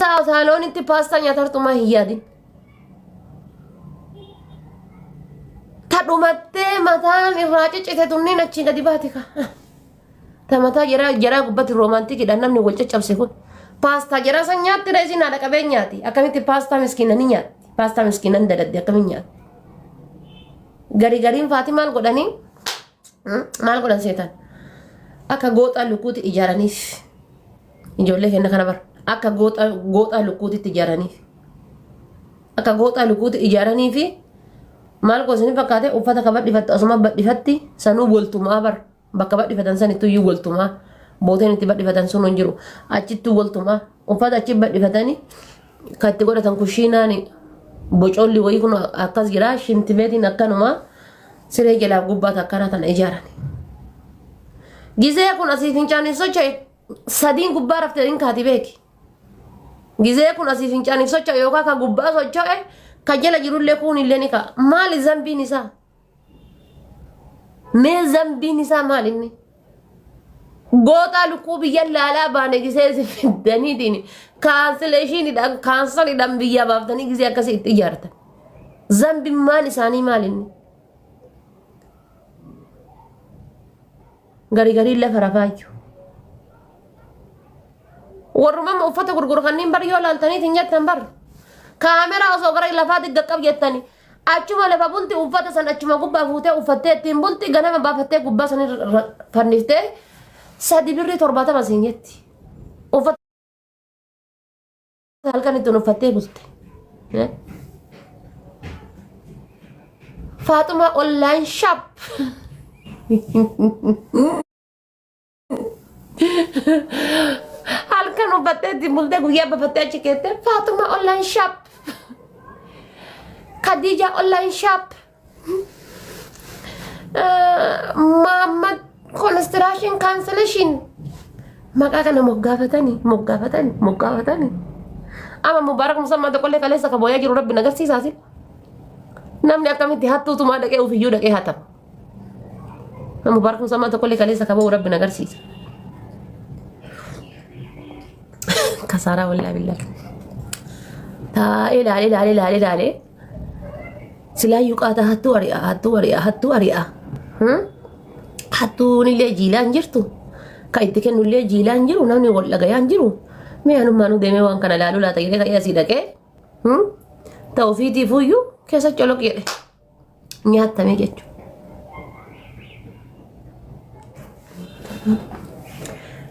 Saaloonitti paastaa nyaatartumaa hin yaadin. Tadhumattee mataan irraa ciccite tunniin achiin gadi baate ka. Ta mataa jaraa gubbatti roomaantikiidhaan namni wal caccabse kun. Paastaa jaraa san nyaatti reesiin haadha qabee nyaati. Akkamitti paastaa miskiina ni nyaatti. Paastaa miskiinan daladde akkamiin nyaatti. Gariin faati maal godhanii? Maal godhan seetan? Akka gooxaa lukkuutti ijaaraniif. Ijoollee kenna kana bara. Akka gooxaa lukkuutti ijaaraniif. Akka gooxaa lukkuutti ijaaraniifi maal goosanii fakkaate uffata kabadhifatte asuma badhifatti sanuu waltumaa bara. Bakka badhifatan sanittuu iyyuu waltumaa. Booteen itti badhifatan sun hin jiru. Achittuu waltumaa. Uffata achi badhifatanii kan itti godhatan kushiinaani bocolli wayii kun akkas jira. Shintimeetiin akkanuma siree jalaa gubbaata akkana kana ijaaran. Gizee kun asii fincaaniif socho'e sadiin gubbaa rafteetiin kaati beeki. Gizee kun asii fincaaniif socho'e yookaan kan gubbaa socho'e kan jala jirullee kun illee ni ka'a. Maali zambiin isaa? Mee zambiin isaa maal inni? Gooxaa lukkuu biyya laalaa baane gisee fiddaniitiin kaansaliidhaan biyya baaftanii gisee akkasii itti ijaartan. Zambiin maal isaanii maal inni? Garii lafa rafaachu. Warrummaa uffata gurguru kanneen bari yoo laaltaniitiin jettan bar. Kaameraa osoo gara lafaatti gaqqab jettani. Achuma lafa bulti uffata san achuma gubbaa fuutee uffattee ittiin bulti ganama baafattee gubbaa san fanniftee 3 birrii 70 siin jetti. Uffata halkan ittiin uffattee bulte. Faatuma online shop. Halkan uffattee ittiin bultee guyyaa baafattee achi keettee Faatuma online shop. Khadija online shop. Muhammad construction cancellation. Maka kana moggafatani. Ama mubarak musamma da kolle kale saka boya jiru rabbi nagarsiisa si. Namni akkamitti hattuutuma dhaqee ufiyyuu dhaqee hatam. Mubarak musamma da kolle kale saka boya rabbi nagarsiisa. Kasara wallahi billahi. Ta ilaale. Sila yuqaata hattuu ari'a. Hattuun illee jiilaan jirtu. Kan itti kennu illee jiilaan jiru namni wal dhagayaan jiru. Mee anummaanuu deemee waan kana laaluu laata jedhee ka'ee asii dhaqee ta'u ofiitiif iyyuu keessa coloq jedhe nyaattamee jechuudha.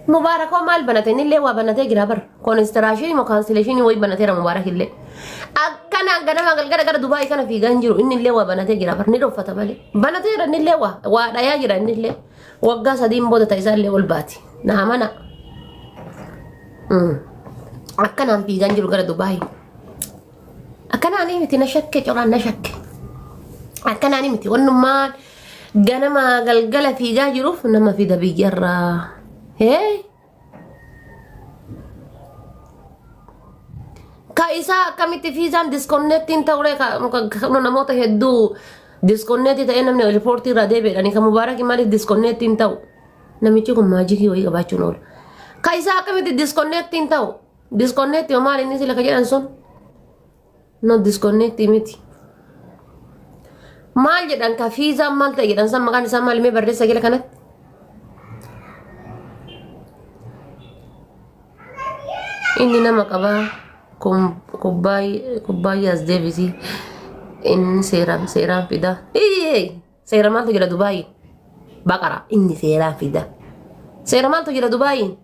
Mubaarakoo maal banate inni illee waa banatee jira bara. Koonistiraashinii moo kaansileeshinii wayii banateera mubaarak illee. Akkana ganama galgala gara Dubaay kana fiigaa hin jiru inni illee waa banatee jira bara ni dhoffata malee. Banateera inni illee waa dhayaa jira inni illee. Waggaa 3 booda ta'isaa illee ol baati. Naa mana. Akkanaan fiigaa hin jiru gara Dubaay. Akkanaan miti na shakke coraan na shakke. Akkanaan miti wannummaan ganama galgala fiigaa jiruuf nama fida biyyarraa. Hey. Kaisa akkamitti fiizaan disconnecting ta'ure namoota hedduu disconnecting ta'ee namni riipoortii irraa deebi'edhani kan mubaaraki maaliif disconnecting ta'u namichi kun maajikii wayii qabaachuun oolu. Kaisa akkamitti disconnecting ta'u disconnecting maal inni sila ka jedhan sun no disconnecting miti. Maal jedhan ka fiizaan maal ta'e jedhan san maqaan isaa maal mee barreessa gila kanatti. Inni nama qabaa kubbaayyaas deebisii inni seeraan fida. Seera maaltu jira Dubaay? Baqara inni seeraan fida. Seera maaltu jira Dubaay?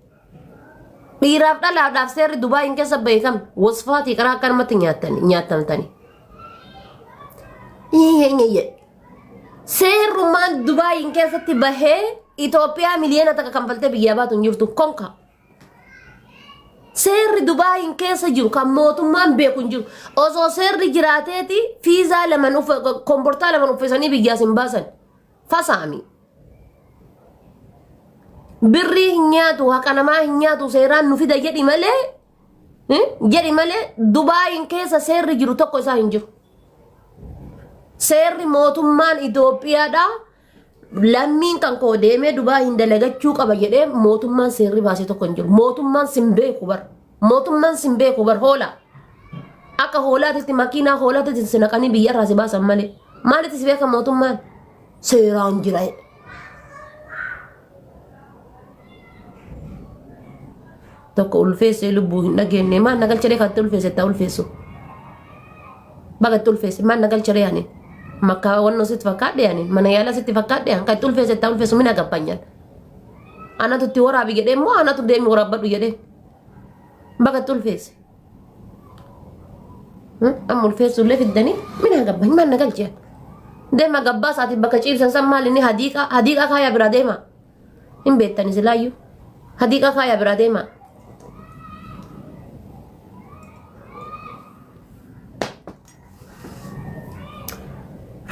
Dhiiraaf dhalaadhaaf seerri Dubaay keessa beekam wasfaatii karaa akkanumatti nyaatamtani. Seerrumaan Dubaay keessatti bahee Itoophiyaa miliyoona takka kanfaltee biyyaa baatu hin jirtu konka. Seerri Dubaay keessa jiru kan mootummaan beeku hin jiru. Osoo seerri jiraateeti fiizaa laman komportaa laman uffisanii biyyaas hin baasan. Fasaami. Birrii hin nyaatu haqa namaa hin nyaatu seeraan nu fida jedhi malee Dubaay keessa seerri jiru tokko isaa hin jiru. Seerri mootummaan Itoophiyaadha. Lammiin kan koo deemee Dubaay hin dalagachuu qaba jedhee mootummaan seerri baasee tokko hin jiru. Mootummaan sin beeku bar. mootummaan sin beeku bar hoola akka hoolaatitti makiinaa hoolaatitti sinaqanii biyya irraa si baasan malee maalitti si beeka mootummaan seeraan jira tokko ulfeessee lubbuu hin dhageenye maan nagalchadee kaatti ulfeessetta ulfeessu bagatti ulfeesse maan nagalchadee yaani makkaa wannoo sitti fakkaadhe yaani mana yaala sitti fakkaadhe yaani kaatti ulfeessetta ulfeessu mina gabbanyan anatu itti waraabi jedhee immoo anatu deemi waraabbadhu jedhee bagatti ulfeesse amma ulfeessullee fiddanii mina gabbanyi maan nagalchee deema gabbaa isaati bakka ciibsan san maal inni hadiiqaa kaayaa bira deema hin beektani silaayyuu hadiiqaa kaayaa bira deema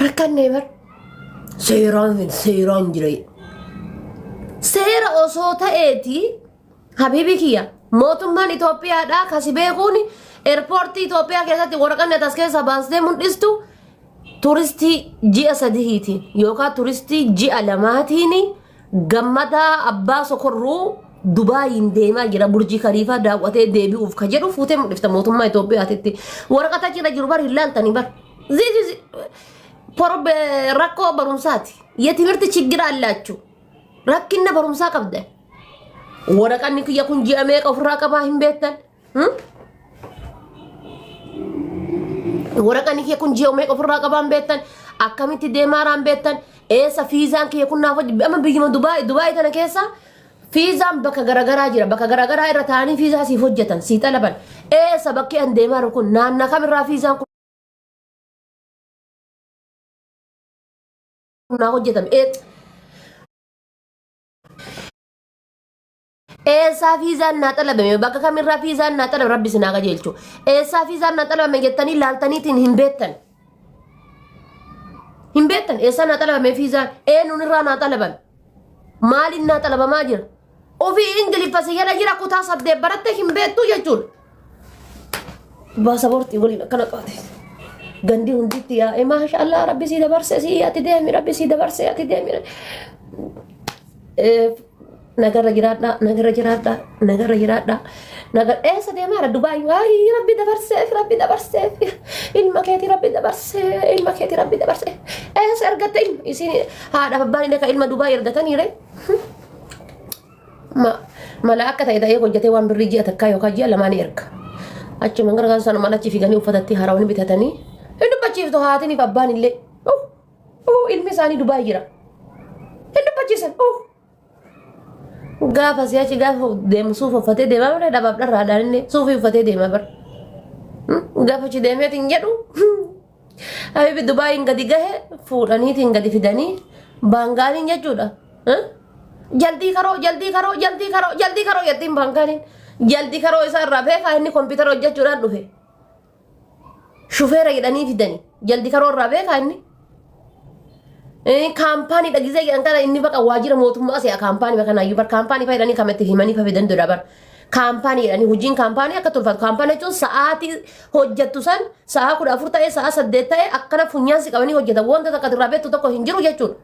rakkanne bar seeraan jira seera osoo ta'eeti habiibi kiyya mootummaan Itoophiyaadhaa kasi beekuun eerpoortii Itoophiyaa keessatti waraqanni atas keessa baastee mul'istu turistii ji'a sadiitiin yookaan turistii ji'a lamaatiin gammadaa abbaa sokorruu Dubaayin deemaa jira burjii Khaliifaa daawwatee deebi'uuf ka jedhu fuutee mul'ifta mootummaa Itoophiyaatti waraqata jira jiru bar ilaaltanii bar rakkoo barumsaati የትምህርት ችግር አላችሁ rakkinna barumsaa qabda waraqanni kiyya kun ji'a meeqa ofirraa qabaa hin beektan waraqanni kiyya kun ji'a meeqa ofirraa qabaa hin beektan akkamitti deemaaraan beektan eessa fiizaan kiyya kun naaf amma biyyuma Dubaay tana keessa fiizaan bakka garagaraa jira bakka garagaraa irra taa'anii fiizaa siif hojjetan sii xalaban eessa bakki an deemaaru kun naanna kamirraa fiizaan kun naaf hojjetam eessa fiizaan naa xalabame bakka kamirraa fiizaan naa xalabame rabbi sinaa qajeelchu eessa fiizaan naa xalabame jettanii laaltaniitiin hin beektan eessa naa xalabame fiizaan eenyuun irraa naa xalabame maaliin naa xalabamaa jira ofii ingiliffasi jala jira kutaa 8 baratte hin beektu jechuudha baasaboortii waliin akkana qaate gandi hunditti yaa'e maashaallah rabbi sii dabarse sii ati deemi rabbi sii dabarse ati deemi nagarra jiraadha nagar eessa deemaara Dubaay waay rabbi dabarseef ilma keetii rabbi dabarse eessa ergatte isin haadha abbaan illee ka ilma Dubaay ergataniire mala akka ta'e ta'ee hojjetee waan birrii ji'a takkaa yookaan ji'a lamaan erga achuma gargaarsa sana malachi fiiganii uffatatti harawanii bitatanii hin dubbachiiftu haatiniif abbaan illee ilmi isaanii Dubaay jira hin dubbachiisan gaafa siyachi gaafa deemu suuf uffatee deemaa bare dhabaaf dharraadhaan inni suufii uffatee deemaa bare gaafa chi deemeetiin jedhu habibi Dubaayin gadi gahe fuudhaniitiin gadi fidanii baangaaliin jechuudha jaltii karoo jettiin baangaaliin jaltii karoo isaa irraa beekaa inni kompiitara hojjechuudhaan dhufe shufeera jedhanii fidanii jaltii karoo irraa beekaa inni kaampaanii dhagizee jedhan kana inni baqa waajjira mootummaa se'a kaampaanii bakka naayyuu bar kaampaanii fayyadanii kamatti himanii fayyadanii dura bar kaampaanii jedhanii hojiin kaampaanii akka tolfatu kaampaanii jechuun sa'aatii hojjettu san sa'a 14 ta'e sa'a 8 ta'e akkana funyaansi qabanii hojjetan wanta takka irraa beektu tokko hin jiru jechuudha